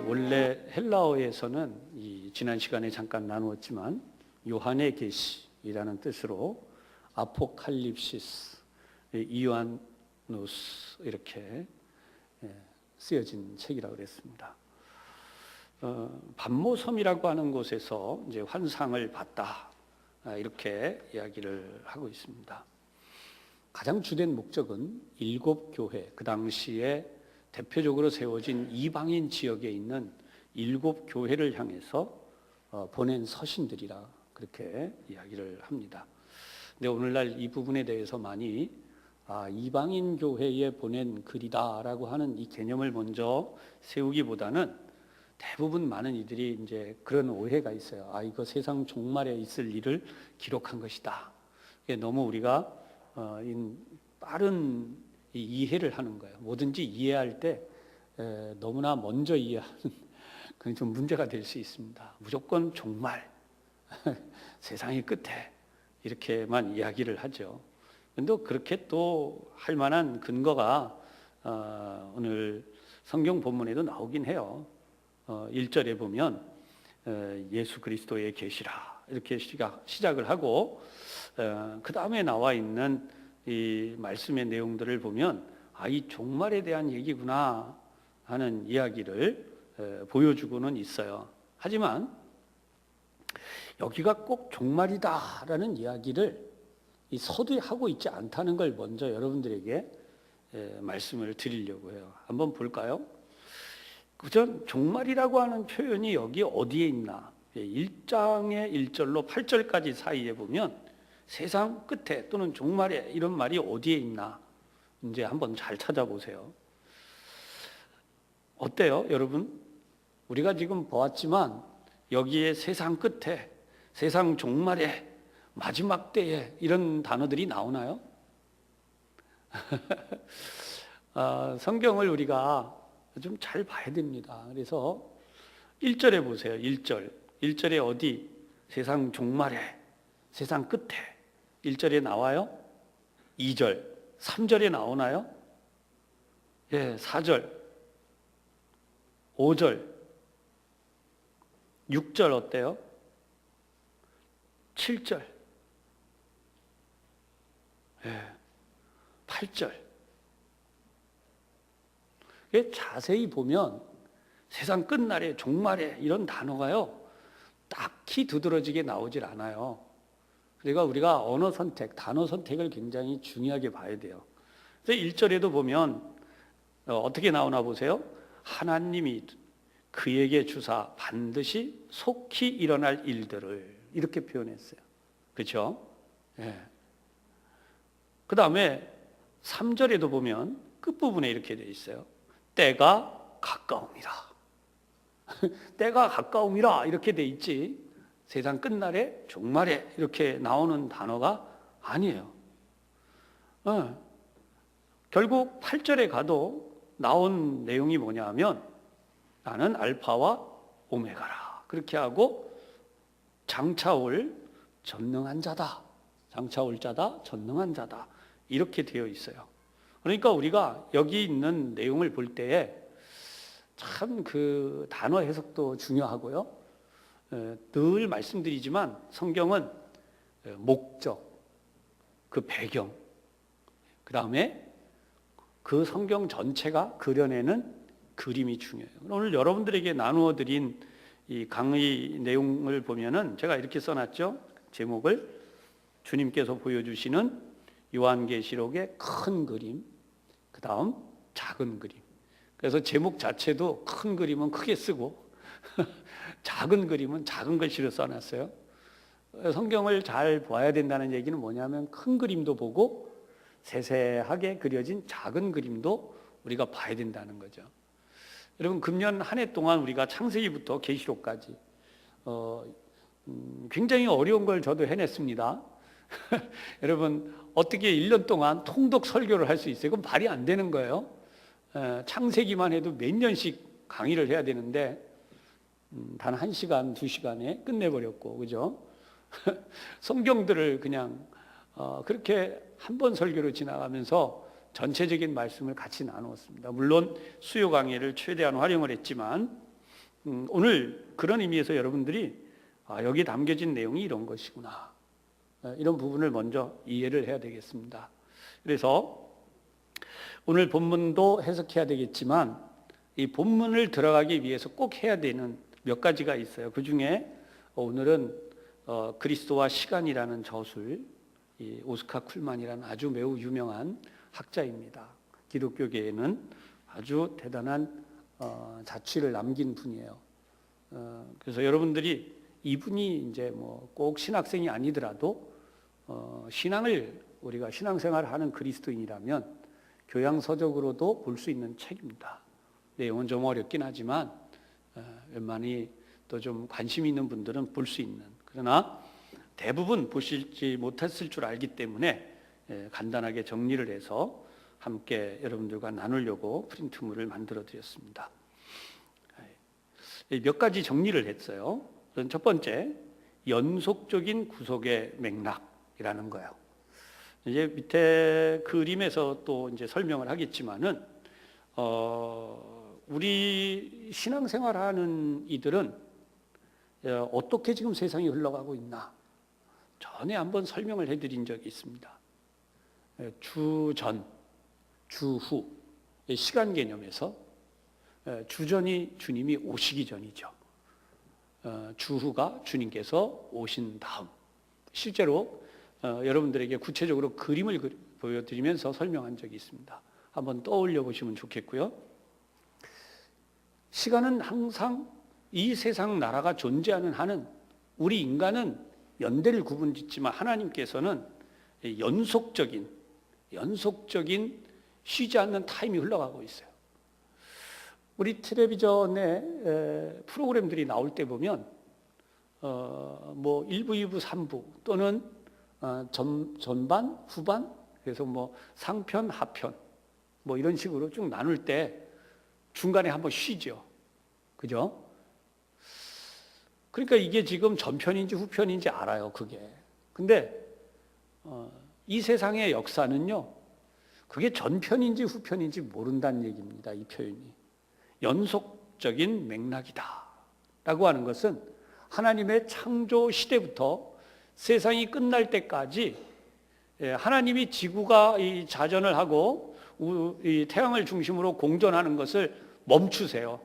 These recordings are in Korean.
원래 헬라어에서는 지난 시간에 잠깐 나누었지만 요한의 계시이라는 뜻으로 아포칼립시스, 이오안누스 이렇게 쓰여진 책이라고 그랬습니다. 반모섬이라고 하는 곳에서 이제 환상을 봤다, 이렇게 이야기를 하고 있습니다. 가장 주된 목적은 7교회, 그 당시에 대표적으로 세워진 이방인 지역에 있는 7교회를 향해서 보낸 서신들이라 그렇게 이야기를 합니다. 근데 오늘날 이 부분에 대해서 많이 이방인 교회에 보낸 글이다라고 하는 이 개념을 먼저 세우기보다는 대부분 많은 이들이 이제 그런 오해가 있어요. 이거 세상 종말에 있을 일을 기록한 것이다. 이게 너무 우리가 빠른 이해를 하는 거예요. 뭐든지 이해할 때 너무나 먼저 이해하는 그건 좀 문제가 될 수 있습니다. 무조건 종말, 세상의 끝에 이렇게만 이야기를 하죠. 그런데 그렇게 또 할 만한 근거가 오늘 성경 본문에도 나오긴 해요. 1절에 보면 예수 그리스도의 계시라 이렇게 시작을 하고 그 다음에 나와 있는 이 말씀의 내용들을 보면 이 종말에 대한 얘기구나 하는 이야기를 보여주고는 있어요. 하지만 여기가 꼭 종말이다라는 이야기를 이 서두에 하고 있지 않다는 걸 먼저 여러분들에게 말씀을 드리려고 해요. 한번 볼까요? 그전 종말이라고 하는 표현이 여기 어디에 있나? 1장의 1절로 8절까지 사이에 보면 세상 끝에 또는 종말에 이런 말이 어디에 있나? 이제 한번 잘 찾아보세요. 어때요, 여러분? 우리가 지금 보았지만 여기에 세상 끝에, 세상 종말에, 마지막 때에 이런 단어들이 나오나요? 성경을 우리가 좀 잘 봐야 됩니다. 그래서 1절에 보세요. 1절에 어디? 세상 종말에, 세상 끝에 1절에 나와요? 2절, 3절에 나오나요? 4절, 5절, 6절 어때요? 7절, 8절. 자세히 보면 세상 끝날에, 종말에 이런 단어가요 딱히 두드러지게 나오질 않아요. 그러니까 우리가 언어 선택, 단어 선택을 굉장히 중요하게 봐야 돼요. 그래서 1절에도 보면 어떻게 나오나 보세요. 하나님이 그에게 주사 반드시 속히 일어날 일들을 이렇게 표현했어요. 그렇죠? 그 다음에 3절에도 보면 끝부분에 이렇게 되어 있어요. 때가 가까움이라. 때가 가까움이라 이렇게 돼 있지 세상 끝날에 종말에 이렇게 나오는 단어가 아니에요. 결국 8절에 가도 나온 내용이 뭐냐 하면 나는 알파와 오메가라 그렇게 하고 장차올 전능한 자다. 장차올 자다, 전능한 자다 이렇게 되어 있어요. 그러니까 우리가 여기 있는 내용을 볼 때에 참 그 단어 해석도 중요하고요. 늘 말씀드리지만 성경은 목적, 그 배경, 그 다음에 그 성경 전체가 그려내는 그림이 중요해요. 오늘 여러분들에게 나누어 드린 이 강의 내용을 보면은 제가 이렇게 써놨죠. 제목을 주님께서 보여주시는 요한계시록의 큰 그림, 그 다음 작은 그림. 그래서 제목 자체도 큰 그림은 크게 쓰고 작은 그림은 작은 글씨로 써놨어요. 성경을 잘 봐야 된다는 얘기는 뭐냐면 큰 그림도 보고 세세하게 그려진 작은 그림도 우리가 봐야 된다는 거죠. 여러분 금년 한 해 동안 우리가 창세기부터 계시록까지 굉장히 어려운 걸 저도 해냈습니다. 여러분 어떻게 1년 동안 통독 설교를 할 수 있어요? 그건 말이 안 되는 거예요. 창세기만 해도 몇 년씩 강의를 해야 되는데 단 1시간, 2시간에 끝내버렸고, 그죠? 성경들을 그냥 그렇게 한 번 설교로 지나가면서 전체적인 말씀을 같이 나누었습니다. 물론 수요 강의를 최대한 활용을 했지만 오늘 그런 의미에서 여러분들이 여기 담겨진 내용이 이런 것이구나, 이런 부분을 먼저 이해를 해야 되겠습니다. 그래서 오늘 본문도 해석해야 되겠지만 이 본문을 들어가기 위해서 꼭 해야 되는 몇 가지가 있어요. 그 중에 오늘은 그리스도와 시간이라는 저술, 이 오스카 쿨만이라는 아주 매우 유명한 학자입니다. 기독교계에는 아주 대단한 자취를 남긴 분이에요. 그래서 여러분들이 이분이 이제 뭐 꼭 신학생이 아니더라도 신앙을 우리가 신앙생활을 하는 그리스도인이라면 교양서적으로도 볼 수 있는 책입니다. 내용은 좀 어렵긴 하지만 웬만히 또 좀 관심 있는 분들은 볼 수 있는, 그러나 대부분 보실지 못했을 줄 알기 때문에 간단하게 정리를 해서 함께 여러분들과 나누려고 프린트물을 만들어 드렸습니다. 몇 가지 정리를 했어요. 첫 번째, 연속적인 구속의 맥락이라는 거예요. 이제 밑에 그림에서 또 이제 설명을 하겠지만은 우리 신앙생활하는 이들은 어떻게 지금 세상이 흘러가고 있나 전에 한번 설명을 해드린 적이 있습니다. 주전, 주후, 시간 개념에서 주전이 주님이 오시기 전이죠. 주후가 주님께서 오신 다음. 실제로 여러분들에게 구체적으로 그림을 보여드리면서 설명한 적이 있습니다. 한번 떠올려 보시면 좋겠고요. 시간은 항상 이 세상 나라가 존재하는 한은 우리 인간은 연대를 구분짓지만 하나님께서는 연속적인 쉬지 않는 타임이 흘러가고 있어요. 우리 텔레비전에 프로그램들이 나올 때 보면 뭐 1부, 2부, 3부 또는 전반, 후반, 그래서 뭐 상편, 하편 뭐 이런 식으로 쭉 나눌 때 중간에 한번 쉬죠. 그죠? 그러니까 이게 지금 전편인지 후편인지 알아요, 그게. 근데 이 세상의 역사는요, 그게 전편인지 후편인지 모른다는 얘기입니다, 이 표현이. 연속적인 맥락이다 라고 하는 것은 하나님의 창조 시대부터 세상이 끝날 때까지 하나님이 지구가 이 자전을 하고 이 태양을 중심으로 공전하는 것을 멈추세요.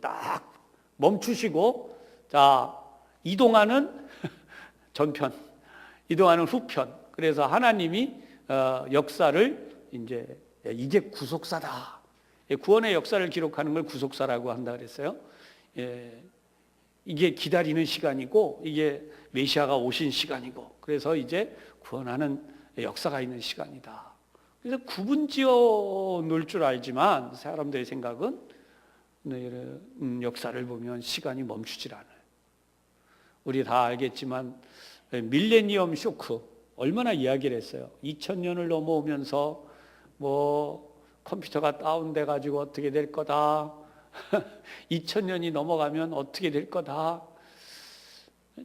딱 멈추시고, 자, 이동하는 전편, 이동하는 후편. 그래서 하나님이 역사를 이게 구속사다. 구원의 역사를 기록하는 걸 구속사라고 한다 그랬어요. 이게 기다리는 시간이고, 이게 메시아가 오신 시간이고, 그래서 이제 구원하는 역사가 있는 시간이다. 그래서 구분지어 놓을 줄 알지만 사람들의 생각은 역사를 보면 시간이 멈추질 않아요. 우리 다 알겠지만 밀레니엄 쇼크 얼마나 이야기를 했어요. 2000년을 넘어오면서 뭐 컴퓨터가 다운돼 가지고 어떻게 될 거다. 2000년이 넘어가면 어떻게 될 거다.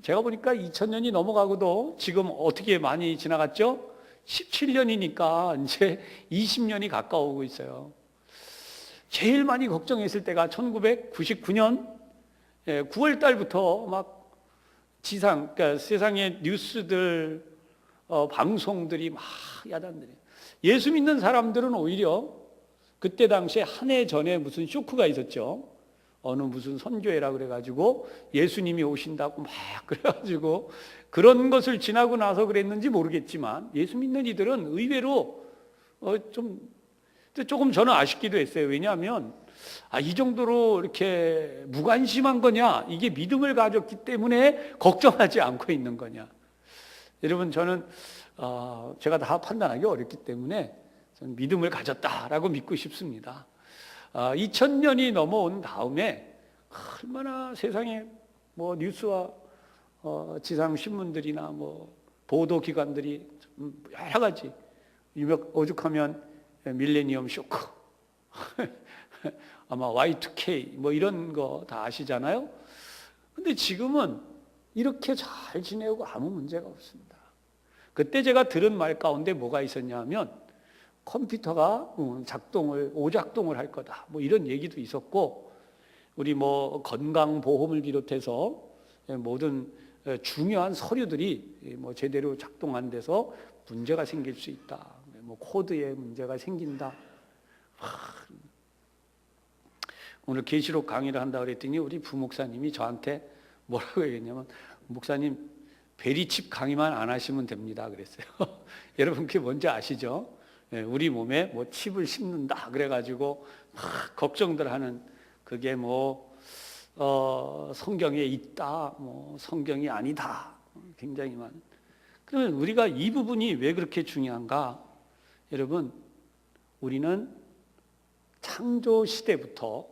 제가 보니까 2000년이 넘어가고도 지금 어떻게 많이 지나갔죠? 17년이니까 이제 20년이 가까워오고 있어요. 제일 많이 걱정했을 때가 1999년 9월 달부터 막 그러니까 세상의 뉴스들, 방송들이 막 야단들이. 예수 믿는 사람들은 오히려 그때 당시에 한 해 전에 무슨 쇼크가 있었죠. 어느 무슨 선교회라 그래가지고 예수님이 오신다고 막 그래가지고 그런 것을 지나고 나서 그랬는지 모르겠지만 예수 믿는 이들은 의외로 조금 저는 아쉽기도 했어요. 왜냐하면 이 정도로 이렇게 무관심한 거냐, 이게 믿음을 가졌기 때문에 걱정하지 않고 있는 거냐. 여러분, 저는 제가 다 판단하기 어렵기 때문에 저는 믿음을 가졌다라고 믿고 싶습니다. 2000년이 넘어온 다음에 얼마나 세상에 뭐 뉴스와 지상 신문들이나 뭐 보도 기관들이 여러 가지 오죽하면 밀레니엄 쇼크 아마 Y2K 뭐 이런 거 다 아시잖아요. 근데 지금은 이렇게 잘 지내고 아무 문제가 없습니다. 그때 제가 들은 말 가운데 뭐가 있었냐면 컴퓨터가 오작동을 할 거다. 뭐 이런 얘기도 있었고, 우리 뭐 건강보험을 비롯해서 모든 중요한 서류들이 뭐 제대로 작동 안 돼서 문제가 생길 수 있다. 뭐 코드에 문제가 생긴다. 오늘 계시록 강의를 한다 그랬더니 우리 부목사님이 저한테 뭐라고 얘기했냐면, 목사님 베리칩 강의만 안 하시면 됩니다 그랬어요. 여러분 그게 뭔지 아시죠? 우리 몸에 뭐 칩을 심는다 그래가지고 막 걱정들 하는, 그게 뭐 성경에 있다, 뭐 성경이 아니다, 굉장히 많은. 그러면 우리가 이 부분이 왜 그렇게 중요한가? 여러분, 우리는 창조 시대부터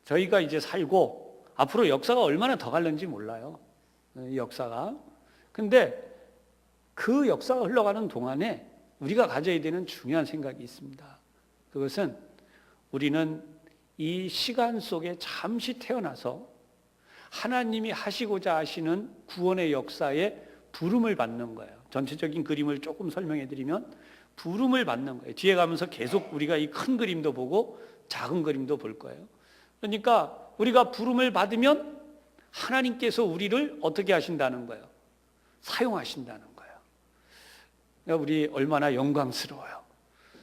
저희가 이제 살고 앞으로 역사가 얼마나 더 갈는지 몰라요. 역사가. 근데 그 역사가 흘러가는 동안에 우리가 가져야 되는 중요한 생각이 있습니다. 그것은 우리는 이 시간 속에 잠시 태어나서 하나님이 하시고자 하시는 구원의 역사에 부름을 받는 거예요. 전체적인 그림을 조금 설명해 드리면, 부름을 받는 거예요. 뒤에 가면서 계속 우리가 이 큰 그림도 보고 작은 그림도 볼 거예요. 그러니까 우리가 부름을 받으면 하나님께서 우리를 어떻게 하신다는 거예요? 사용하신다는 거예요. 그러니까 우리 얼마나 영광스러워요.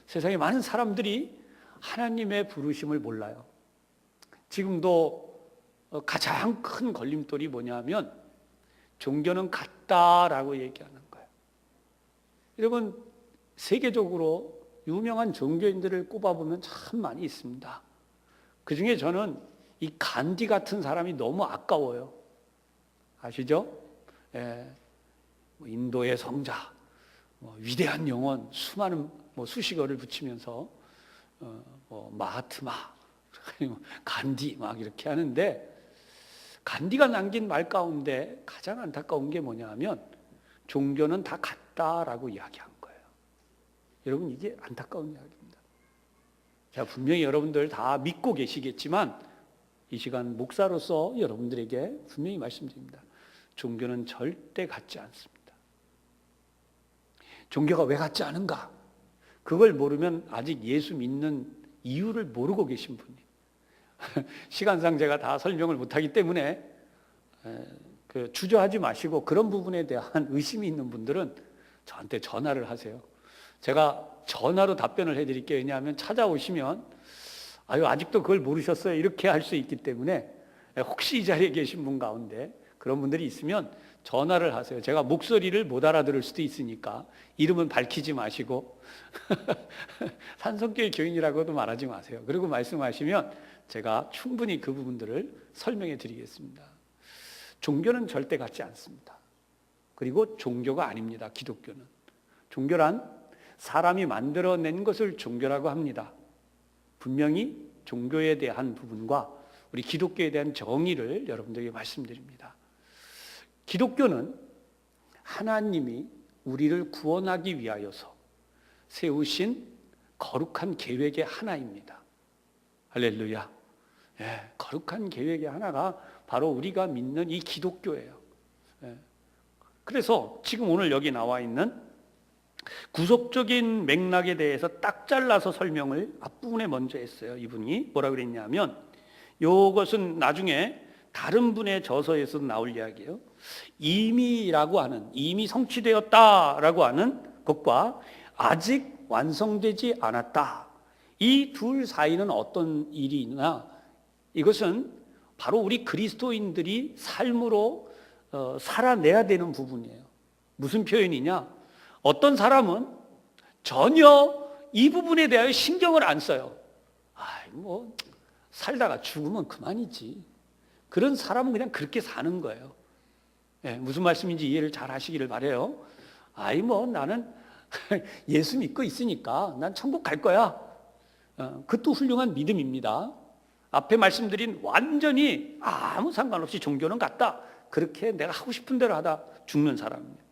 세상에 많은 사람들이 하나님의 부르심을 몰라요. 지금도 가장 큰 걸림돌이 뭐냐면 종교는 같다라고 얘기하는 거예요. 여러분, 세계적으로 유명한 종교인들을 꼽아보면 참 많이 있습니다. 그 중에 저는 이 간디 같은 사람이 너무 아까워요. 아시죠? 뭐 인도의 성자, 뭐 위대한 영혼, 수많은 뭐 수식어를 붙이면서 뭐 마하트마, 간디 막 이렇게 하는데, 간디가 남긴 말 가운데 가장 안타까운 게 뭐냐 하면 종교는 다 같다라고 이야기한 거예요. 여러분, 이게 안타까운 이야기입니다. 제가 분명히 여러분들 다 믿고 계시겠지만 이 시간 목사로서 여러분들에게 분명히 말씀드립니다. 종교는 절대 같지 않습니다. 종교가 왜 같지 않은가? 그걸 모르면 아직 예수 믿는 이유를 모르고 계신 분이에요. 시간상 제가 다 설명을 못하기 때문에 주저하지 마시고, 그런 부분에 대한 의심이 있는 분들은 저한테 전화를 하세요. 제가 전화로 답변을 해드릴게요. 왜냐하면 찾아오시면 아직도 그걸 모르셨어요, 이렇게 할 수 있기 때문에, 혹시 이 자리에 계신 분 가운데 그런 분들이 있으면 전화를 하세요. 제가 목소리를 못 알아들을 수도 있으니까 이름은 밝히지 마시고 산성교회 교인이라고도 말하지 마세요. 그리고 말씀하시면 제가 충분히 그 부분들을 설명해 드리겠습니다. 종교는 절대 같지 않습니다. 그리고 종교가 아닙니다. 기독교는. 종교란 사람이 만들어낸 것을 종교라고 합니다. 분명히 종교에 대한 부분과 우리 기독교에 대한 정의를 여러분들에게 말씀드립니다. 기독교는 하나님이 우리를 구원하기 위하여서 세우신 거룩한 계획의 하나입니다. 할렐루야. 거룩한 계획의 하나가 바로 우리가 믿는 이 기독교예요. 그래서 지금 오늘 여기 나와 있는 구속적인 맥락에 대해서 딱 잘라서 설명을 앞부분에 먼저 했어요. 이분이 뭐라 그랬냐면, 이것은 나중에 다른 분의 저서에서 나올 이야기예요. 이미라고 하는, 이미 성취되었다라고 하는 것과 아직 완성되지 않았다, 이 둘 사이는 어떤 일이냐, 이것은 바로 우리 그리스도인들이 삶으로 살아내야 되는 부분이에요. 무슨 표현이냐? 어떤 사람은 전혀 이 부분에 대하여 신경을 안 써요. 뭐 살다가 죽으면 그만이지. 그런 사람은 그냥 그렇게 사는 거예요. 무슨 말씀인지 이해를 잘 하시기를 바라요. 뭐 나는 예수 믿고 있으니까 난 천국 갈 거야. 그것도 훌륭한 믿음입니다. 앞에 말씀드린 완전히 아무 상관없이 종교는 같다, 그렇게 내가 하고 싶은 대로 하다 죽는 사람입니다.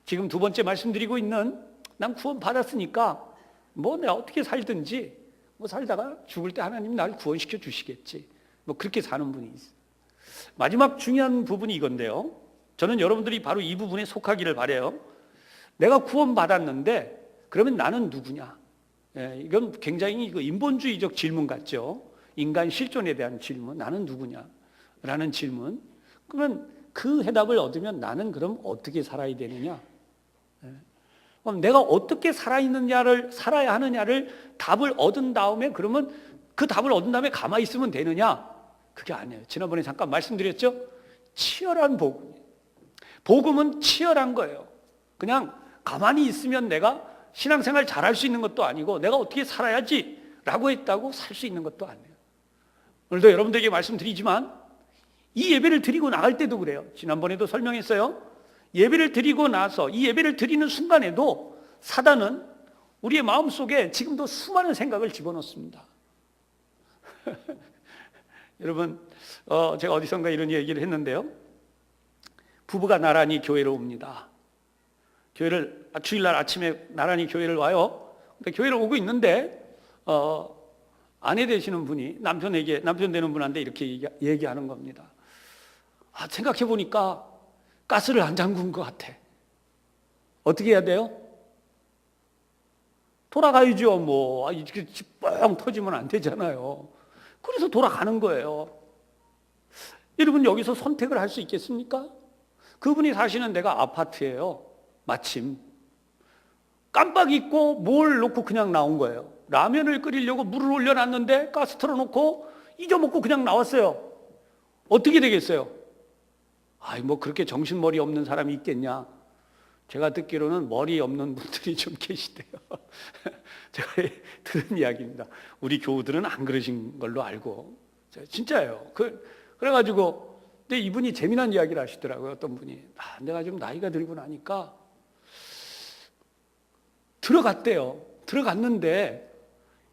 지금 두 번째 말씀드리고 있는, 난 구원 받았으니까 뭐 내가 어떻게 살든지 뭐 살다가 죽을 때 하나님 나를 구원시켜 주시겠지, 뭐 그렇게 사는 분이 있어요. 마지막 중요한 부분이 이건데요, 저는 여러분들이 바로 이 부분에 속하기를 바라요. 내가 구원 받았는데 그러면 나는 누구냐? 이건 굉장히 인본주의적 질문 같죠. 인간 실존에 대한 질문, 나는 누구냐? 라는 질문. 그러면 그 해답을 얻으면 나는 그럼 어떻게 살아야 되느냐? 그럼 내가 어떻게 살아야 하느냐를 답을 얻은 다음에 그러면 그 답을 얻은 다음에 가만히 있으면 되느냐? 그게 아니에요. 지난번에 잠깐 말씀드렸죠? 치열한 복음. 복음은 치열한 거예요. 그냥 가만히 있으면 내가 신앙생활 잘할 수 있는 것도 아니고 내가 어떻게 살아야지 라고 했다고 살 수 있는 것도 아니에요. 오늘도 여러분들에게 말씀드리지만 이 예배를 드리고 나갈 때도 그래요. 지난번에도 설명했어요. 예배를 드리고 나서 이 예배를 드리는 순간에도 사단은 우리의 마음속에 지금도 수많은 생각을 집어넣습니다. 여러분, 제가 어디선가 이런 얘기를 했는데요. 부부가 나란히 교회로 옵니다. 주일날 아침에 나란히 교회를 와요. 근데 교회를 오고 있는데 아내 되시는 분이 남편 되는 분한테 이렇게 얘기하는 겁니다. 생각해 보니까 가스를 안 잠근 것 같아. 어떻게 해야 돼요? 돌아가야죠. 뭐 이렇게 뻥 터지면 안 되잖아요. 그래서 돌아가는 거예요. 여러분 여기서 선택을 할 수 있겠습니까? 그분이 사시는 데가 아파트예요. 마침 깜빡 잊고 뭘 놓고 그냥 나온 거예요. 라면을 끓이려고 물을 올려놨는데 가스 틀어놓고 잊어먹고 그냥 나왔어요. 어떻게 되겠어요? 뭐 그렇게 정신머리 없는 사람이 있겠냐? 제가 듣기로는 머리 없는 분들이 좀 계시대요. 제가 들은 이야기입니다. 우리 교우들은 안 그러신 걸로 알고. 진짜예요. 그래가지고 근데 이분이 재미난 이야기를 하시더라고요. 어떤 분이 내가 좀 나이가 들고 나니까 들어갔대요. 들어갔는데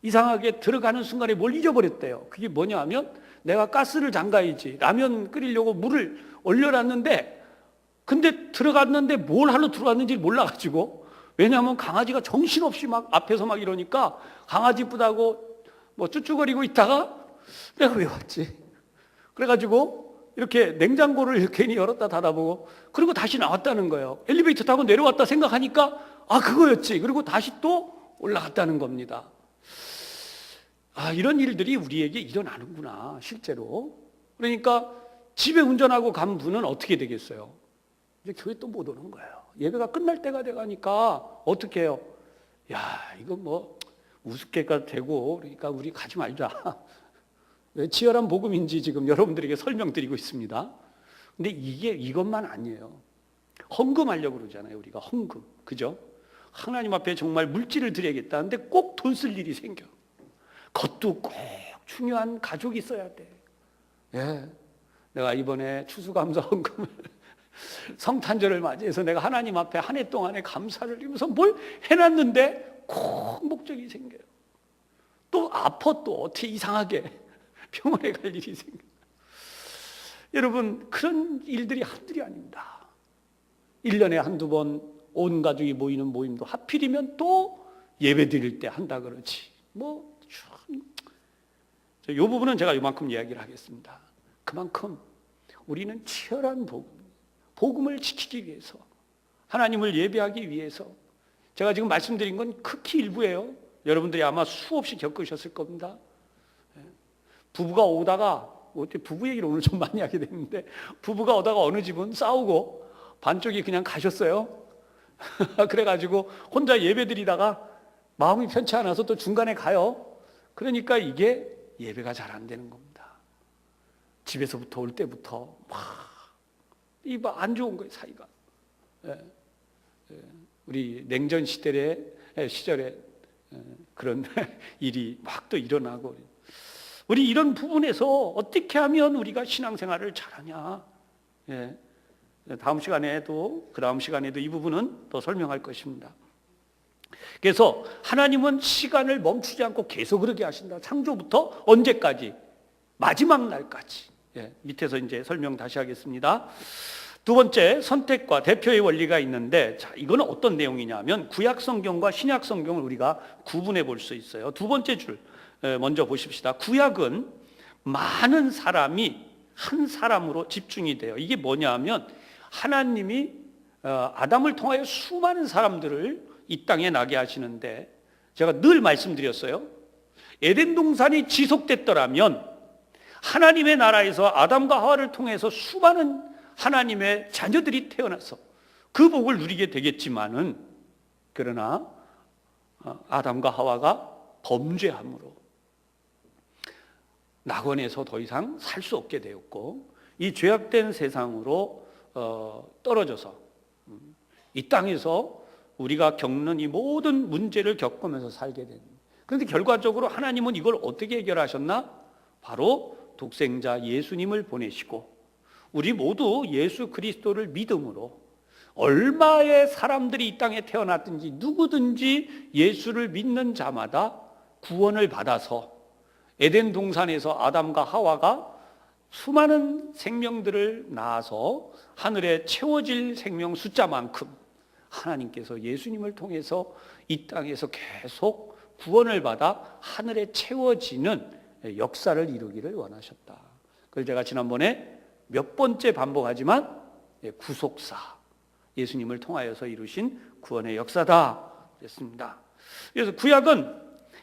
이상하게 들어가는 순간에 뭘 잊어버렸대요. 그게 뭐냐 하면 내가 가스를 잠가야지 라면 끓이려고 물을 올려놨는데 근데 들어갔는데 뭘 하러 들어갔는지 몰라가지고 왜냐하면 강아지가 정신없이 막 앞에서 막 이러니까 강아지 뿌다고 뭐 쭈쭈거리고 있다가 내가 왜 왔지? 그래가지고 이렇게 냉장고를 괜히 열었다 닫아보고 그리고 다시 나왔다는 거예요. 엘리베이터 타고 내려왔다 생각하니까 그거였지. 그리고 다시 또 올라갔다는 겁니다. 이런 일들이 우리에게 일어나는구나 실제로. 그러니까 집에 운전하고 간 분은 어떻게 되겠어요? 이제 교회 또 못 오는 거예요. 예배가 끝날 때가 돼가니까 어떻게 해요? 이거 뭐 우습게가 되고 그러니까 우리 가지 말자. 왜 치열한 복음인지 지금 여러분들에게 설명드리고 있습니다. 근데 이것만 아니에요. 헌금하려고 그러잖아요. 우리가 헌금. 그죠? 하나님 앞에 정말 물질을 드려야겠다는데 꼭 돈 쓸 일이 생겨. 그것도 꼭 중요한 가족이 있어야 돼. 내가 이번에 추수감사 헌금을 성탄절을 맞이해서 내가 하나님 앞에 한 해 동안에 감사를 드리면서 뭘 해놨는데 꼭 목적이 생겨요. 또 아파 또 어떻게 이상하게 병원에 갈 일이 생겨요. 여러분 그런 일들이 한둘이 아닙니다. 1년에 한두 번 온 가족이 모이는 모임도 하필이면 또 예배 드릴 때 한다 그러지. 이 부분은 제가 이만큼 이야기를 하겠습니다. 그만큼 우리는 치열한 복음을 지키기 위해서 하나님을 예배하기 위해서 제가 지금 말씀드린 건 극히 일부예요. 여러분들이 아마 수없이 겪으셨을 겁니다. 부부가 오다가 부부 얘기를 오늘 좀 많이 하게 됐는데 부부가 오다가 어느 집은 싸우고 반쪽이 그냥 가셨어요. 그래가지고 혼자 예배 드리다가 마음이 편치 않아서 또 중간에 가요. 그러니까 이게 예배가 잘 안 되는 겁니다. 집에서부터 올 때부터 막 안 좋은 거예요, 사이가. 우리 냉전 시절에 그런 일이 막 또 일어나고 우리 이런 부분에서 어떻게 하면 우리가 신앙생활을 잘하냐. 다음 시간에도 그 다음 시간에도 이 부분은 더 설명할 것입니다. 그래서 하나님은 시간을 멈추지 않고 계속 그러게 하신다. 창조부터 언제까지? 마지막 날까지. 밑에서 이제 설명 다시 하겠습니다. 두 번째, 선택과 대표의 원리가 있는데, 이거는 어떤 내용이냐면 구약 성경과 신약 성경을 우리가 구분해 볼 수 있어요. 두 번째 줄 먼저 보십시다. 구약은 많은 사람이 한 사람으로 집중이 돼요. 이게 뭐냐면 하나님이 아담을 통하여 수많은 사람들을 이 땅에 나게 하시는데 제가 늘 말씀드렸어요. 에덴 동산이 지속됐더라면 하나님의 나라에서 아담과 하와를 통해서 수많은 하나님의 자녀들이 태어나서 그 복을 누리게 되겠지만은, 그러나 아담과 하와가 범죄함으로 낙원에서 더 이상 살 수 없게 되었고, 이 죄악된 세상으로 떨어져서 이 땅에서 우리가 겪는 이 모든 문제를 겪으면서 살게 됩니다. 그런데 결과적으로 하나님은 이걸 어떻게 해결하셨나? 바로 독생자 예수님을 보내시고 우리 모두 예수 그리스도를 믿음으로, 얼마의 사람들이 이 땅에 태어났든지 누구든지 예수를 믿는 자마다 구원을 받아서 에덴 동산에서 아담과 하와가 수많은 생명들을 낳아서 하늘에 채워질 생명 숫자만큼 하나님께서 예수님을 통해서 이 땅에서 계속 구원을 받아 하늘에 채워지는 역사를 이루기를 원하셨다. 그걸 제가 지난번에 몇 번째 반복하지만 구속사, 예수님을 통하여서 이루신 구원의 역사다 그랬습니다. 그래서 구약은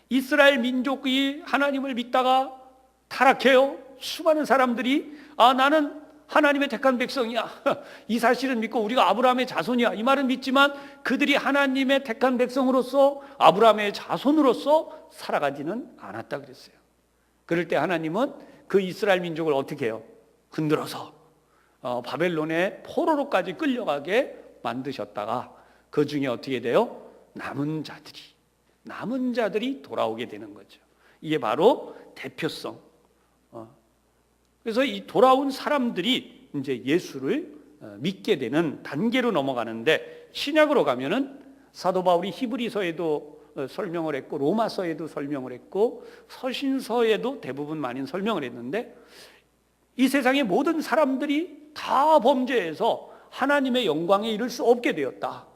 이스라엘 민족이 하나님을 믿다가 타락해요. 수많은 사람들이 나는 하나님의 택한 백성이야, 이 사실은 믿고 우리가 아브라함의 자손이야, 이 말은 믿지만 그들이 하나님의 택한 백성으로서 아브라함의 자손으로서 살아가지는 않았다 그랬어요. 그럴 때 하나님은 그 이스라엘 민족을 어떻게 해요? 흔들어서 바벨론의 포로로까지 끌려가게 만드셨다가 그 중에 어떻게 돼요? 남은 자들이 돌아오게 되는 거죠. 이게 바로 대표성. 그래서 이 돌아온 사람들이 이제 예수를 믿게 되는 단계로 넘어가는데, 신약으로 가면은 사도 바울이 히브리서에도 설명을 했고 로마서에도 설명을 했고 서신서에도 대부분 많이 설명을 했는데, 이 세상의 모든 사람들이 다 범죄해서 하나님의 영광에 이를 수 없게 되었다.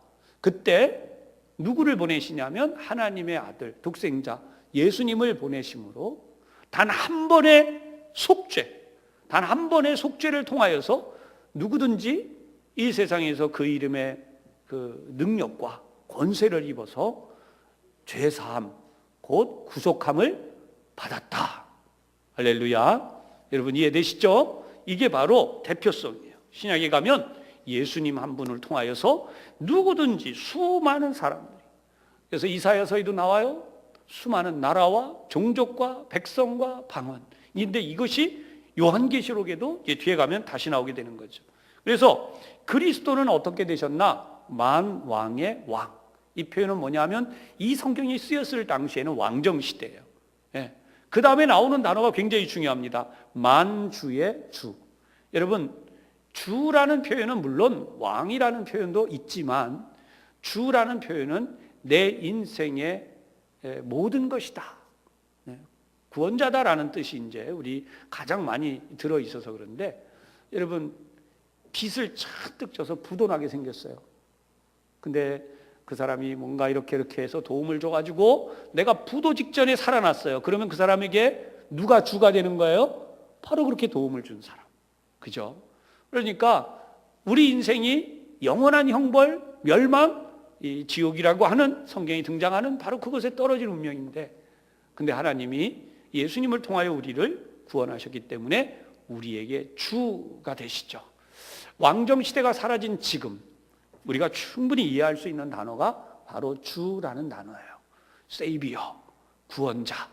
그때 누구를 보내시냐면 하나님의 아들 독생자 예수님을 보내심으로 단 한 번의 속죄를 통하여서 누구든지 이 세상에서 그 이름의 그 능력과 권세를 입어서 죄사함 곧 구속함을 받았다. 할렐루야. 여러분 이해되시죠? 이게 바로 대표성이에요. 신약에 가면 예수님 한 분을 통하여서 누구든지 수많은 사람들이, 그래서 이사야서에도 나와요. 수많은 나라와 종족과 백성과 방언인데, 이것이 요한계시록에도 뒤에 가면 다시 나오게 되는 거죠. 그래서 그리스도는 어떻게 되셨나? 만왕의 왕. 이 표현은 뭐냐면 이 성경이 쓰였을 당시에는 왕정시대예요. 그 다음에 나오는 단어가 굉장히 중요합니다. 만주의 주. 여러분, 주라는 표현은 물론 왕이라는 표현도 있지만 주라는 표현은 내 인생의 모든 것이다, 구원자다라는 뜻이 이제 우리 가장 많이 들어있어서 그런데, 여러분 빚을 잔뜩 져서 부도나게 생겼어요. 근데 그 사람이 뭔가 이렇게 해서 도움을 줘가지고 내가 부도 직전에 살아났어요. 그러면 그 사람에게 누가 주가 되는 거예요? 바로 그렇게 도움을 준 사람. 그죠? 그러니까 우리 인생이 영원한 형벌, 멸망, 이 지옥이라고 하는 성경이 등장하는 바로 그것에 떨어진 운명인데, 근데 하나님이 예수님을 통하여 우리를 구원하셨기 때문에 우리에게 주가 되시죠. 왕정시대가 사라진 지금 우리가 충분히 이해할 수 있는 단어가 바로 주라는 단어예요. 세이비어, 구원자,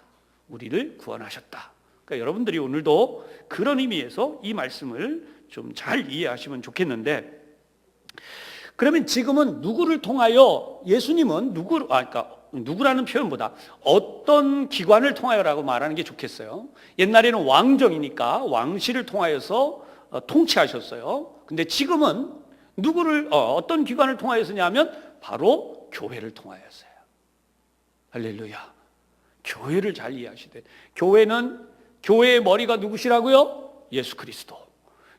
우리를 구원하셨다. 그러니까 여러분들이 오늘도 그런 의미에서 이 말씀을 좀 잘 이해하시면 좋겠는데, 그러면 지금은 누구를 통하여, 예수님은 누구라는 표현보다 어떤 기관을 통하여라고 말하는 게 좋겠어요. 옛날에는 왕정이니까 왕실을 통하여서 통치하셨어요. 근데 지금은 어떤 기관을 통하여서냐면 바로 교회를 통하여서요. 할렐루야. 교회를 잘 이해하시되, 교회의 머리가 누구시라고요? 예수 그리스도.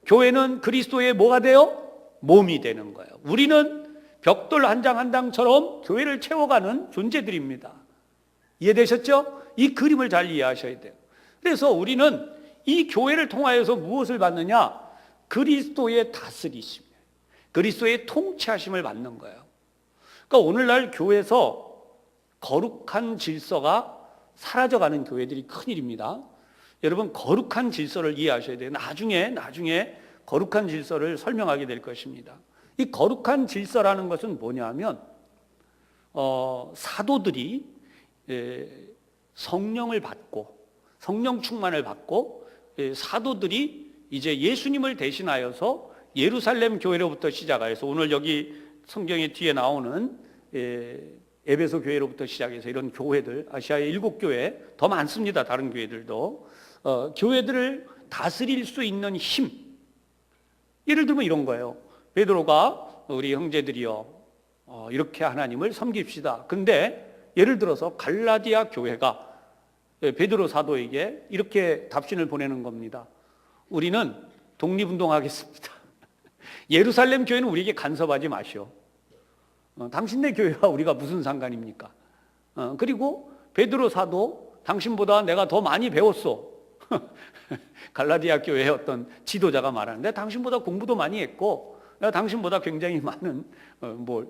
교회는 그리스도의 뭐가 돼요? 몸이 되는 거예요. 우리는 벽돌 한 장 한 장처럼 교회를 채워가는 존재들입니다. 이해되셨죠? 이 그림을 잘 이해하셔야 돼요. 그래서 우리는 이 교회를 통하여서 무엇을 받느냐? 그리스도의 다스리심, 그리스도의 통치하심을 받는 거예요. 그러니까 오늘날 교회에서 거룩한 질서가 사라져가는 교회들이 큰일입니다. 여러분, 거룩한 질서를 이해하셔야 돼요. 나중에 거룩한 질서를 설명하게 될 것입니다. 이 거룩한 질서라는 것은 뭐냐면 사도들이 성령을 받고 성령 충만을 받고 사도들이 이제 예수님을 대신하여서 예루살렘 교회로부터 시작해서 오늘 여기 성경의 뒤에 나오는 에베소 교회로부터 시작해서 이런 교회들, 아시아의 7교회 더 많습니다. 다른 교회들도 교회들을 다스릴 수 있는 힘. 예를 들면 이런 거예요. 베드로가 우리 형제들이여 이렇게 하나님을 섬깁시다. 근데 예를 들어서 갈라디아 교회가 베드로 사도에게 이렇게 답신을 보내는 겁니다. 우리는 독립운동하겠습니다. 예루살렘 교회는 우리에게 간섭하지 마시오. 당신네 교회와 우리가 무슨 상관입니까? 그리고 베드로 사도 당신보다 내가 더 많이 배웠어. 갈라디아 교회의 어떤 지도자가 말하는데 당신보다 공부도 많이 했고 내가 당신보다 굉장히 많은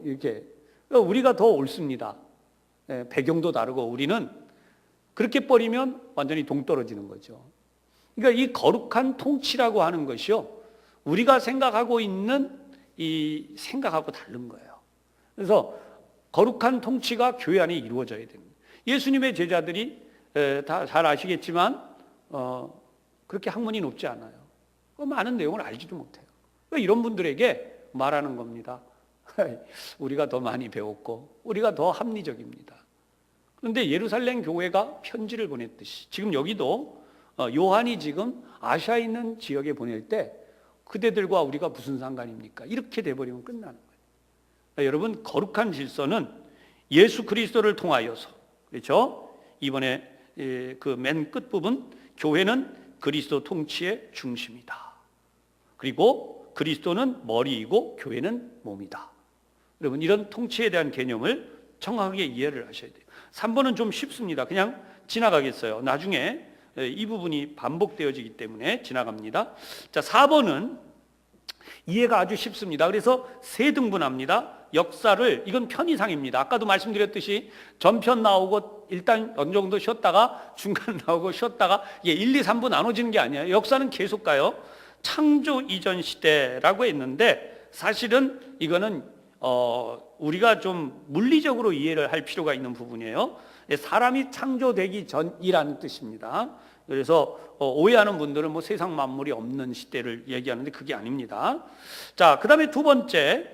이렇게 우리가 더 옳습니다. 배경도 다르고 우리는 그렇게 버리면 완전히 동떨어지는 거죠. 그러니까 이 거룩한 통치라고 하는 것이요, 우리가 생각하고 있는 이 생각하고 다른 거예요. 그래서 거룩한 통치가 교회 안에 이루어져야 됩니다. 예수님의 제자들이 다 잘 아시겠지만 그렇게 학문이 높지 않아요. 많은 내용을 알지도 못해요. 이런 분들에게 말하는 겁니다. 우리가 더 많이 배웠고 우리가 더 합리적입니다. 그런데 예루살렘 교회가 편지를 보냈듯이 지금 여기도 요한이 지금 아시아에 있는 지역에 보낼 때 그대들과 우리가 무슨 상관입니까? 이렇게 돼버리면 끝나는 거예요. 여러분, 거룩한 질서는 예수 그리스도를 통하여서, 그렇죠? 이번에 그 맨 끝부분, 교회는 그리스도 통치의 중심이다. 그리고 그리스도는 머리이고 교회는 몸이다. 여러분, 이런 통치에 대한 개념을 정확하게 이해를 하셔야 돼요. 3번은 좀 쉽습니다. 그냥 지나가겠어요. 나중에 이 부분이 반복되어지기 때문에 지나갑니다. 자, 4번은 이해가 아주 쉽습니다. 그래서 세 등분합니다. 역사를, 이건 편의상입니다. 아까도 말씀드렸듯이 전편 나오고 일단 어느 정도 쉬었다가 중간 나오고 쉬었다가 1, 2, 3부 나눠지는 게 아니에요. 역사는 계속 가요. 창조 이전 시대라고 했는데 사실은 이거는 우리가 좀 물리적으로 이해를 할 필요가 있는 부분이에요. 사람이 창조되기 전이라는 뜻입니다. 그래서 오해하는 분들은 세상 만물이 없는 시대를 얘기하는데 그게 아닙니다. 자, 그 다음에 두 번째,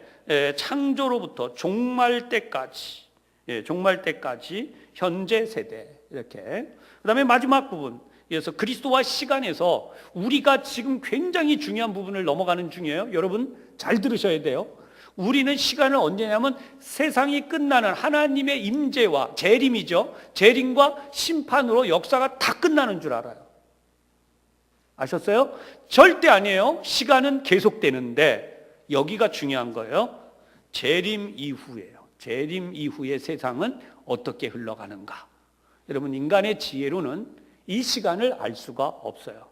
창조로부터 종말 때까지, 종말 때까지 현재 세대, 이렇게. 그 다음에 마지막 부분, 그래서 그리스도와 시간에서 우리가 지금 굉장히 중요한 부분을 넘어가는 중이에요. 여러분 잘 들으셔야 돼요. 우리는 시간을 언제냐면 세상이 끝나는 하나님의 임재와 재림이죠. 재림과 심판으로 역사가 다 끝나는 줄 알아요. 아셨어요? 절대 아니에요. 시간은 계속되는데 여기가 중요한 거예요. 재림 이후예요. 재림 이후의 세상은 어떻게 흘러가는가. 여러분, 인간의 지혜로는 이 시간을 알 수가 없어요.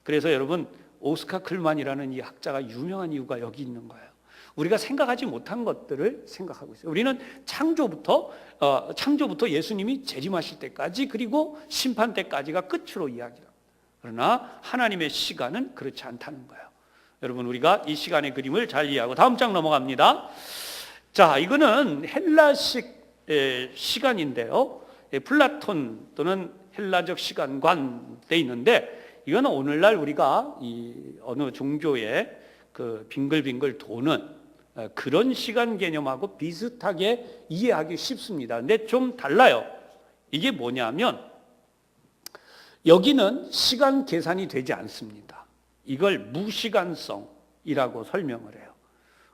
그래서 여러분, 오스카 클만이라는 이 학자가 유명한 이유가 여기 있는 거예요. 우리가 생각하지 못한 것들을 생각하고 있어요. 우리는 창조부터 예수님이 재림하실 때까지 그리고 심판 때까지가 끝으로 이야기합니다. 그러나 하나님의 시간은 그렇지 않다는 거예요. 여러분, 우리가 이 시간의 그림을 잘 이해하고 다음 장 넘어갑니다. 자, 이거는 헬라식 시간인데요. 플라톤 또는 헬라적 시간관 돼 있는데 이거는 오늘날 우리가 이 어느 종교의 그 빙글빙글 도는 그런 시간 개념하고 비슷하게 이해하기 쉽습니다. 근데 좀 달라요. 이게 뭐냐면 여기는 시간 계산이 되지 않습니다. 이걸 무시간성이라고 설명을 해요.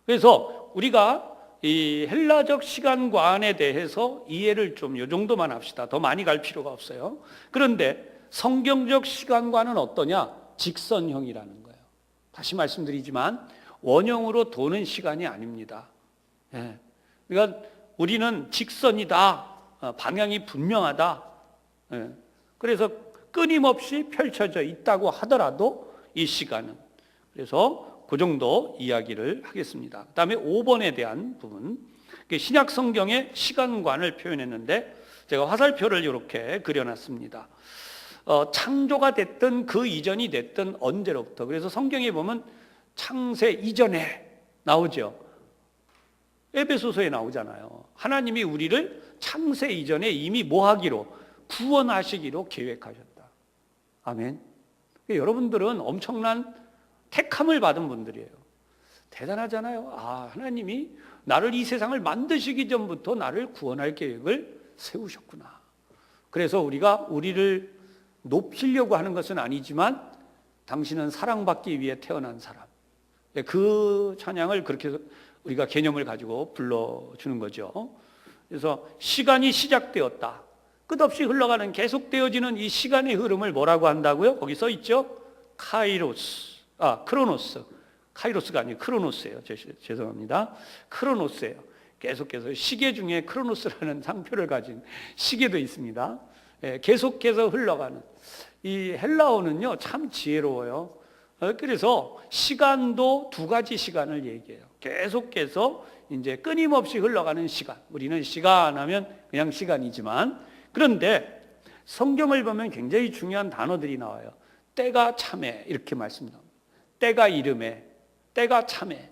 그래서 우리가 이 헬라적 시간관에 대해서 이해를 좀 이 정도만 합시다. 더 많이 갈 필요가 없어요. 그런데 성경적 시간관은 어떠냐? 직선형이라는 거예요. 다시 말씀드리지만 원형으로 도는 시간이 아닙니다. 그러니까 우리는 직선이다. 방향이 분명하다. 그래서 끊임없이 펼쳐져 있다고 하더라도 이 시간은. 그래서 그 정도 이야기를 하겠습니다. 그 다음에 5번에 대한 부분. 신약 성경의 시간관을 표현했는데 제가 화살표를 이렇게 그려놨습니다. 창조가 됐든 그 이전이 됐든 언제로부터. 그래서 성경에 보면 창세 이전에 나오죠. 에베소서에 나오잖아요. 하나님이 우리를 창세 이전에 이미 뭐 하기로? 구원하시기로 계획하셨다. 아멘. 여러분들은 엄청난 택함을 받은 분들이에요. 대단하잖아요. 하나님이 나를 이 세상을 만드시기 전부터 나를 구원할 계획을 세우셨구나. 그래서 우리가 우리를 높이려고 하는 것은 아니지만 당신은 사랑받기 위해 태어난 사람. 그 찬양을 그렇게 우리가 개념을 가지고 불러주는 거죠. 그래서 시간이 시작되었다. 끝없이 흘러가는 계속되어지는 이 시간의 흐름을 뭐라고 한다고요? 거기 써 있죠? 크로노스. 카이로스가 아니고 크로노스예요. 죄송합니다. 크로노스예요. 계속해서 시계 중에 크로노스라는 상표를 가진 시계도 있습니다. 계속해서 흘러가는 이 헬라어는요 참 지혜로워요. 그래서 시간도 두 가지 시간을 얘기해요. 계속해서 이제 끊임없이 흘러가는 시간. 우리는 시간 하면 그냥 시간이지만, 그런데 성경을 보면 굉장히 중요한 단어들이 나와요. 때가 참에 이렇게 말씀합니다. 때가 이름에, 때가 참에.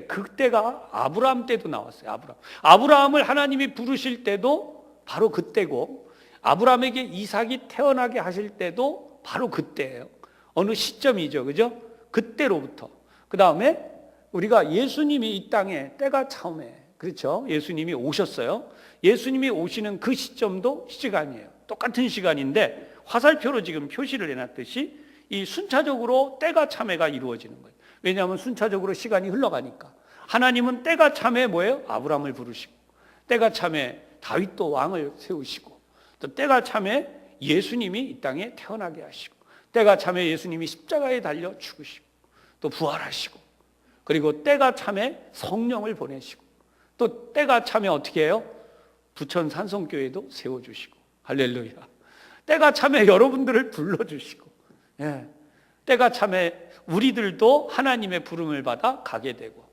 그 때가 아브라함 때도 나왔어요. 아브라함을 하나님이 부르실 때도 바로 그때고, 아브라함에게 이삭이 태어나게 하실 때도 바로 그때예요. 어느 시점이죠, 그죠? 그때로부터. 그 다음에 우리가 예수님이 이 땅에 때가 참에, 그렇죠? 예수님이 오셨어요. 예수님이 오시는 그 시점도 시간이에요. 똑같은 시간인데 화살표로 지금 표시를 해놨듯이 이 순차적으로 때가 참회가 이루어지는 거예요. 왜냐하면 순차적으로 시간이 흘러가니까. 하나님은 때가 참회 뭐예요? 아브라함을 부르시고, 때가 참회 다윗도 왕을 세우시고, 또 때가 참회 예수님이 이 땅에 태어나게 하시고, 때가 참회 예수님이 십자가에 달려 죽으시고, 또 부활하시고, 그리고 때가 참회 성령을 보내시고, 또 때가 참회 어떻게 해요? 부천 산성교회도 세워주시고, 할렐루야. 때가 참회 여러분들을 불러주시고, 때가 참회 우리들도 하나님의 부름을 받아 가게 되고,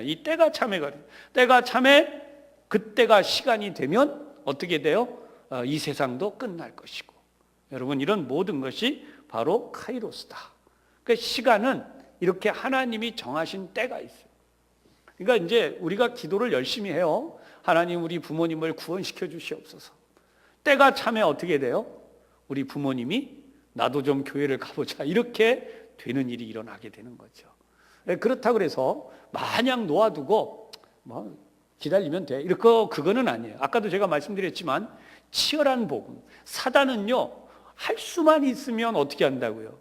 이 때가 참회가, 때가 참회 그때가 시간이 되면 어떻게 돼요? 이 세상도 끝날 것이고. 여러분, 이런 모든 것이 바로 카이로스다. 그러니까 시간은 이렇게 하나님이 정하신 때가 있어요. 그러니까 이제 우리가 기도를 열심히 해요. 하나님, 우리 부모님을 구원시켜 주시옵소서. 때가 참에 어떻게 돼요? 우리 부모님이 나도 좀 교회를 가보자, 이렇게 되는 일이 일어나게 되는 거죠. 그렇다고 해서 마냥 놓아두고 뭐 기다리면 돼, 이렇게 그거는 아니에요. 아까도 제가 말씀드렸지만 치열한 복음, 사단은요 할 수만 있으면 어떻게 한다고요?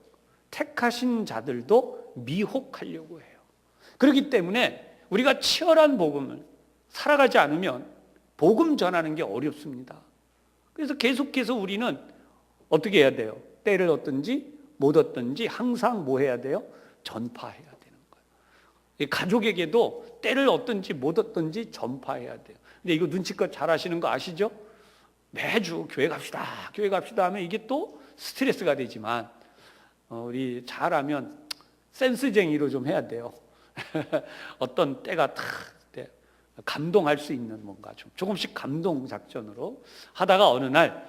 택하신 자들도 미혹하려고 해요. 그렇기 때문에 우리가 치열한 복음을 살아가지 않으면 복음 전하는 게 어렵습니다. 그래서 계속해서 우리는 어떻게 해야 돼요? 때를 얻든지 못 얻든지 항상 뭐 해야 돼요? 전파해야 되는 거예요. 가족에게도 때를 얻든지 못 얻든지 전파해야 돼요. 근데 이거 눈치껏 잘 하시는 거 아시죠? 매주 교회 갑시다, 교회 갑시다 하면 이게 또 스트레스가 되지만, 우리 잘하면 센스쟁이로 좀 해야 돼요. 어떤 때가 탁 감동할 수 있는 뭔가 좀 조금씩 감동 작전으로 하다가 어느 날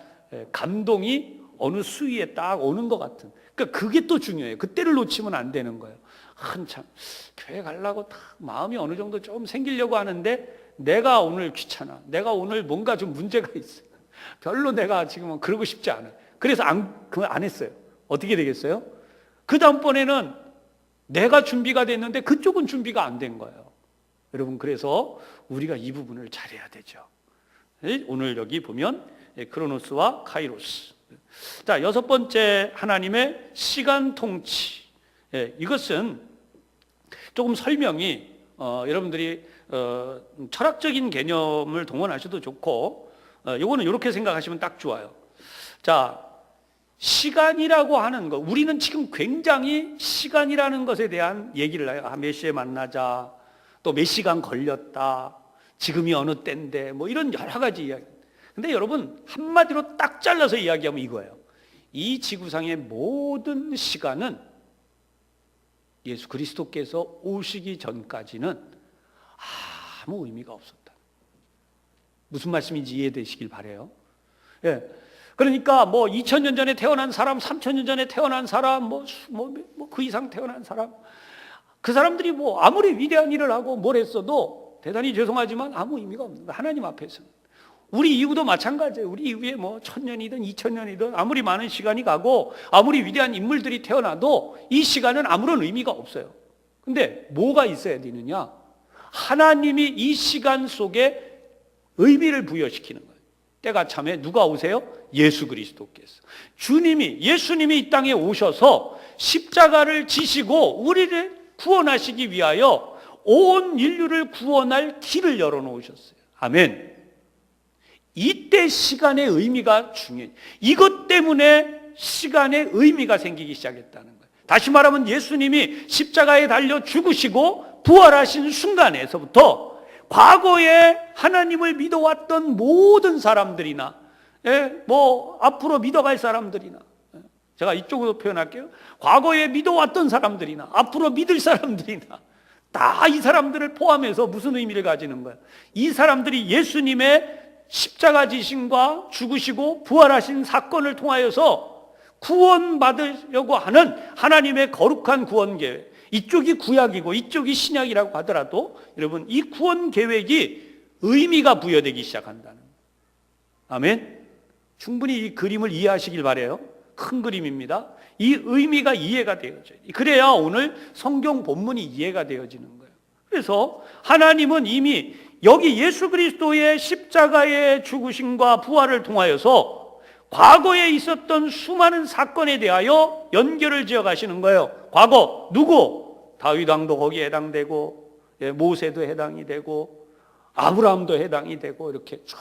감동이 어느 수위에 딱 오는 것 같은, 그러니까 그게 또 중요해요. 그때를 놓치면 안 되는 거예요. 한참 교회 가려고 딱 마음이 어느 정도 좀 생기려고 하는데 내가 오늘 귀찮아, 내가 오늘 뭔가 좀 문제가 있어, 별로 내가 지금은 그러고 싶지 않아요. 그래서 그걸 안 했어요. 어떻게 되겠어요? 그 다음번에는 내가 준비가 됐는데 그쪽은 준비가 안 된 거예요. 여러분, 그래서 우리가 이 부분을 잘해야 되죠. 오늘 여기 보면 크로노스와 카이로스. 자, 여섯 번째, 하나님의 시간 통치. 이것은 조금 설명이 여러분들이 철학적인 개념을 동원하셔도 좋고, 이거는 이렇게 생각하시면 딱 좋아요. 자, 시간이라고 하는 것, 우리는 지금 굉장히 시간이라는 것에 대한 얘기를 해요. 몇 시에 만나자, 또 몇 시간 걸렸다, 지금이 어느 때인데, 뭐 이런 여러 가지 이야기. 근데 여러분, 한마디로 딱 잘라서 이야기하면 이거예요. 이 지구상의 모든 시간은 예수 그리스도께서 오시기 전까지는 아무 의미가 없었다. 무슨 말씀인지 이해되시길 바라요. 예. 그러니까 뭐 2000년 전에 태어난 사람, 3000년 전에 태어난 사람, 그 이상 태어난 사람, 그 사람들이 뭐 아무리 위대한 일을 하고 뭘 했어도 대단히 죄송하지만 아무 의미가 없는 거예요. 하나님 앞에서는. 우리 이후도 마찬가지예요. 우리 이후에 뭐 1000년이든 2000년이든 아무리 많은 시간이 가고 아무리 위대한 인물들이 태어나도 이 시간은 아무런 의미가 없어요. 근데 뭐가 있어야 되느냐? 하나님이 이 시간 속에 의미를 부여시키는 거예요. 때가 참에 누가 오세요? 예수 그리스도께서. 예수님이 이 땅에 오셔서 십자가를 지시고 우리를 구원하시기 위하여 온 인류를 구원할 길을 열어놓으셨어요. 아멘. 이때 시간의 의미가 중요해요. 이것 때문에 시간의 의미가 생기기 시작했다는 거예요. 다시 말하면 예수님이 십자가에 달려 죽으시고 부활하신 순간에서부터 과거에 하나님을 믿어왔던 모든 사람들이나 앞으로 믿어갈 사람들이나, 제가 이쪽으로 표현할게요. 과거에 믿어왔던 사람들이나 앞으로 믿을 사람들이나 다 이 사람들을 포함해서 무슨 의미를 가지는 거예요? 이 사람들이 예수님의 십자가 지심과 죽으시고 부활하신 사건을 통하여서 구원받으려고 하는 하나님의 거룩한 구원 계획, 이쪽이 구약이고 이쪽이 신약이라고 하더라도 여러분 이 구원 계획이 의미가 부여되기 시작한다는 거예요. 아멘. 충분히 이 그림을 이해하시길 바라요. 큰 그림입니다. 이 의미가 이해가 되어져요. 그래야 오늘 성경 본문이 이해가 되어지는 거예요. 그래서 하나님은 이미 여기 예수 그리스도의 십자가의 죽으심과 부활을 통하여서 과거에 있었던 수많은 사건에 대하여 연결을 지어 가시는 거예요. 과거 누구? 다윗 왕도 거기에 해당되고, 모세도 해당이 되고, 아브라함도 해당이 되고, 이렇게 쭉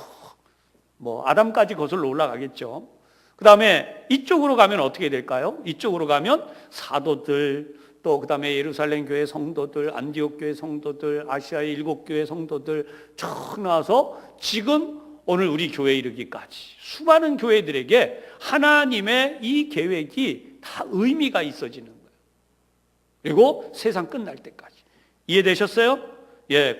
아담까지 거슬러 올라가겠죠. 그 다음에 이쪽으로 가면 어떻게 될까요? 이쪽으로 가면 사도들, 또 그 다음에 예루살렘 교회 성도들, 안디옥 교회 성도들, 아시아의 7교회 성도들 쭉 나와서 지금 오늘 우리 교회에 이르기까지 수많은 교회들에게 하나님의 이 계획이 다 의미가 있어지는 거예요. 그리고 세상 끝날 때까지. 이해되셨어요?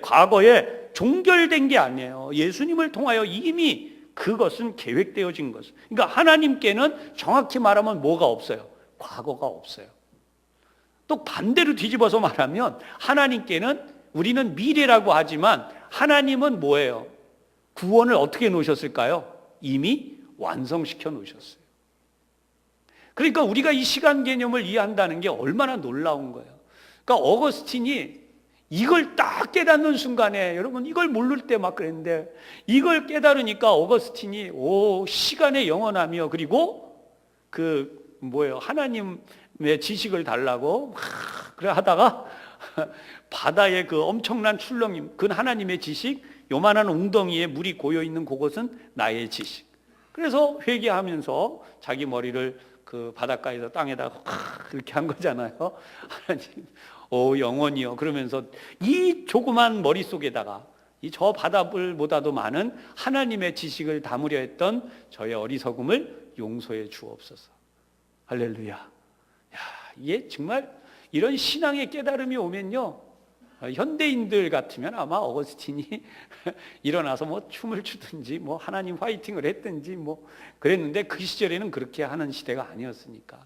과거에 종결된 게 아니에요. 예수님을 통하여 이미 그것은 계획되어진 것은. 그러니까 하나님께는 정확히 말하면 뭐가 없어요? 과거가 없어요. 또 반대로 뒤집어서 말하면 하나님께는 우리는 미래라고 하지만 하나님은 뭐예요? 구원을 어떻게 놓으셨을까요? 이미 완성시켜 놓으셨어요. 그러니까 우리가 이 시간 개념을 이해한다는 게 얼마나 놀라운 거예요. 그러니까 어거스틴이 이걸 딱 깨닫는 순간에, 여러분 이걸 모를 때 막 그랬는데 이걸 깨달으니까 어거스틴이 시간의 영원하며, 그리고 하나님의 지식을 달라고 그래 하다가 바다의 그 엄청난 출렁임, 그 하나님의 지식, 요만한 웅덩이에 물이 고여 있는 그것은 나의 지식. 그래서 회개하면서 자기 머리를 그 바닷가에서 땅에다 이렇게 한 거잖아요. 하나님, 영원히요. 그러면서 이 조그만 머릿속에다가 이 저 바다불보다도 많은 하나님의 지식을 담으려 했던 저의 어리석음을 용서해 주옵소서. 할렐루야. 이게 정말 이런 신앙의 깨달음이 오면요, 현대인들 같으면 아마 어거스틴이 일어나서 춤을 추든지 하나님 화이팅을 했든지 그랬는데, 그 시절에는 그렇게 하는 시대가 아니었으니까.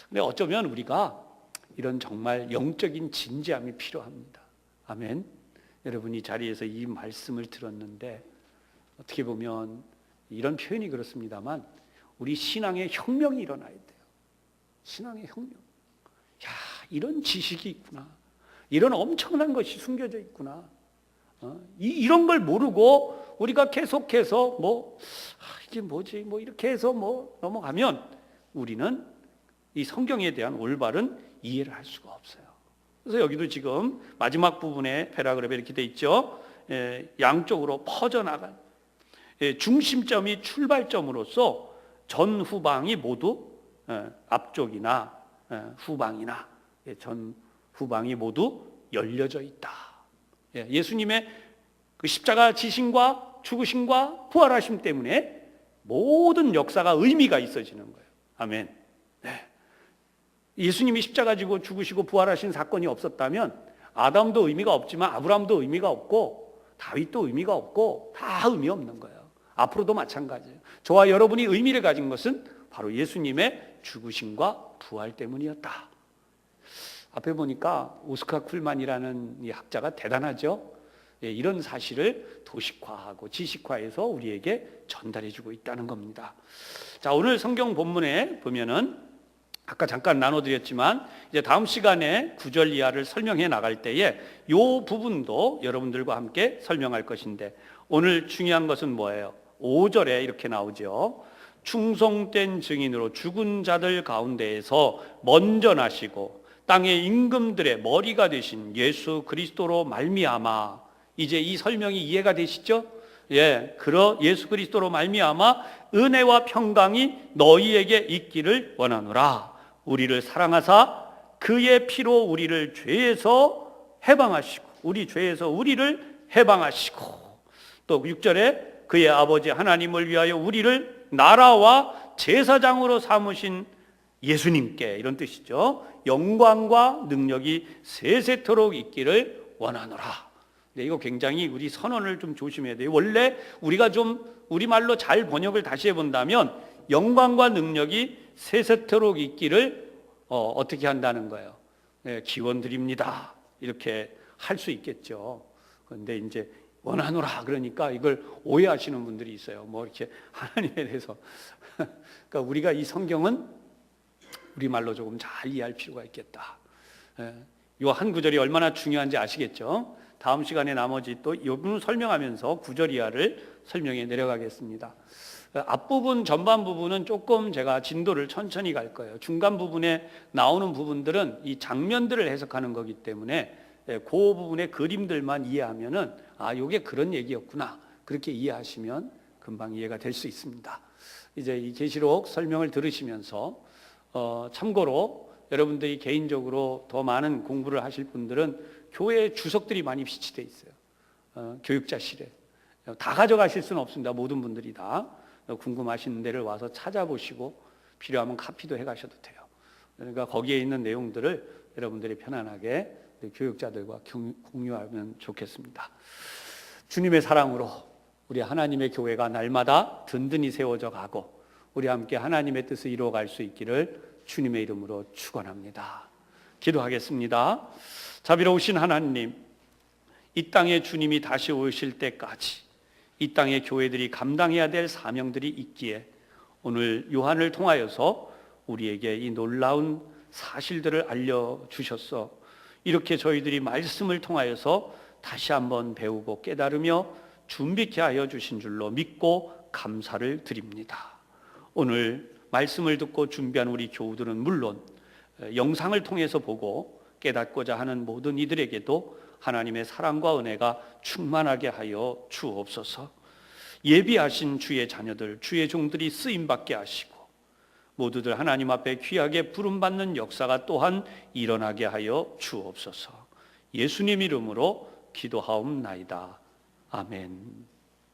근데 어쩌면 우리가 이런 정말 영적인 진지함이 필요합니다. 아멘. 여러분이 자리에서 이 말씀을 들었는데 어떻게 보면 이런 표현이 그렇습니다만 우리 신앙의 혁명이 일어나야 돼요. 신앙의 혁명. 이런 지식이 있구나. 이런 엄청난 것이 숨겨져 있구나. 이런 걸 모르고 우리가 계속해서 이게 뭐지? 이렇게 해서 넘어가면 우리는 이 성경에 대한 올바른 이해를 할 수가 없어요. 그래서 여기도 지금 마지막 부분에 패라그래프에 이렇게 돼 있죠. 양쪽으로 퍼져나간 중심점이 출발점으로서 전 후방이 모두 앞쪽이나 후방이나 전 후방이 모두 열려져 있다. 예수님의 그 십자가 지심과 죽으심과 부활하심 때문에 모든 역사가 의미가 있어지는 거예요. 아멘. 예수님이 십자가 지고 죽으시고 부활하신 사건이 없었다면 아담도 의미가 없지만 아브라함도 의미가 없고 다윗도 의미가 없고 다 의미 없는 거예요. 앞으로도 마찬가지예요. 저와 여러분이 의미를 가진 것은 바로 예수님의 죽으심과 부활 때문이었다. 앞에 보니까 오스카 쿨만이라는 이 학자가 대단하죠. 이런 사실을 도식화하고 지식화해서 우리에게 전달해주고 있다는 겁니다. 자, 오늘 성경 본문에 보면은 아까 잠깐 나눠드렸지만 이제 다음 시간에 구절 이하를 설명해 나갈 때에 이 부분도 여러분들과 함께 설명할 것인데, 오늘 중요한 것은 뭐예요? 5절에 이렇게 나오죠. 충성된 증인으로 죽은 자들 가운데에서 먼저 나시고 땅의 임금들의 머리가 되신 예수 그리스도로 말미암아. 이제 이 설명이 이해가 되시죠? 예수 그리스도로 말미암아 은혜와 평강이 너희에게 있기를 원하노라. 우리를 사랑하사 그의 피로 우리를 죄에서 해방하시고, 우리 죄에서 우리를 해방하시고, 또 6절에 그의 아버지 하나님을 위하여 우리를 나라와 제사장으로 삼으신 예수님께, 이런 뜻이죠. 영광과 능력이 세세토록 있기를 원하노라. 네, 이거 굉장히 우리 선언을 좀 조심해야 돼요. 원래 우리가 좀 우리말로 잘 번역을 다시 해본다면 영광과 능력이 세세토록 있기를 어떻게 한다는 거예요? 네, 기원 드립니다. 이렇게 할 수 있겠죠. 그런데 이제 원하노라 그러니까 이걸 오해하시는 분들이 있어요. 뭐 이렇게 하나님에 대해서. 그러니까 우리가 이 성경은 우리말로 조금 잘 이해할 필요가 있겠다. 이 한 구절이 얼마나 중요한지 아시겠죠? 다음 시간에 나머지 또 이 부분 설명하면서 구절 이하를 설명해 내려가겠습니다. 앞부분, 전반 부분은 조금 제가 진도를 천천히 갈 거예요. 중간 부분에 나오는 부분들은 이 장면들을 해석하는 거기 때문에 그 부분의 그림들만 이해하면은 이게 그런 얘기였구나, 그렇게 이해하시면 금방 이해가 될 수 있습니다. 이제 이 계시록 설명을 들으시면서 참고로 여러분들이 개인적으로 더 많은 공부를 하실 분들은 교회 주석들이 많이 비치돼 있어요. 교육자실에 다 가져가실 수는 없습니다. 모든 분들이 다 궁금하신 데를 와서 찾아보시고 필요하면 카피도 해가셔도 돼요. 그러니까 거기에 있는 내용들을 여러분들이 편안하게 교육자들과 공유하면 좋겠습니다. 주님의 사랑으로 우리 하나님의 교회가 날마다 든든히 세워져 가고 우리 함께 하나님의 뜻을 이루어갈 수 있기를 주님의 이름으로 축원합니다. 기도하겠습니다. 자비로우신 하나님, 이 땅에 주님이 다시 오실 때까지 이 땅의 교회들이 감당해야 될 사명들이 있기에 오늘 요한을 통하여서 우리에게 이 놀라운 사실들을 알려주셨어. 이렇게 저희들이 말씀을 통하여서 다시 한번 배우고 깨달으며 준비케 하여 주신 줄로 믿고 감사를 드립니다. 오늘 말씀을 듣고 준비한 우리 교우들은 물론 영상을 통해서 보고 깨닫고자 하는 모든 이들에게도 하나님의 사랑과 은혜가 충만하게 하여 주옵소서. 예비하신 주의 자녀들, 주의 종들이 쓰임받게 하시고 모두들 하나님 앞에 귀하게 부름받는 역사가 또한 일어나게 하여 주옵소서. 예수님 이름으로 기도하옵나이다. 아멘.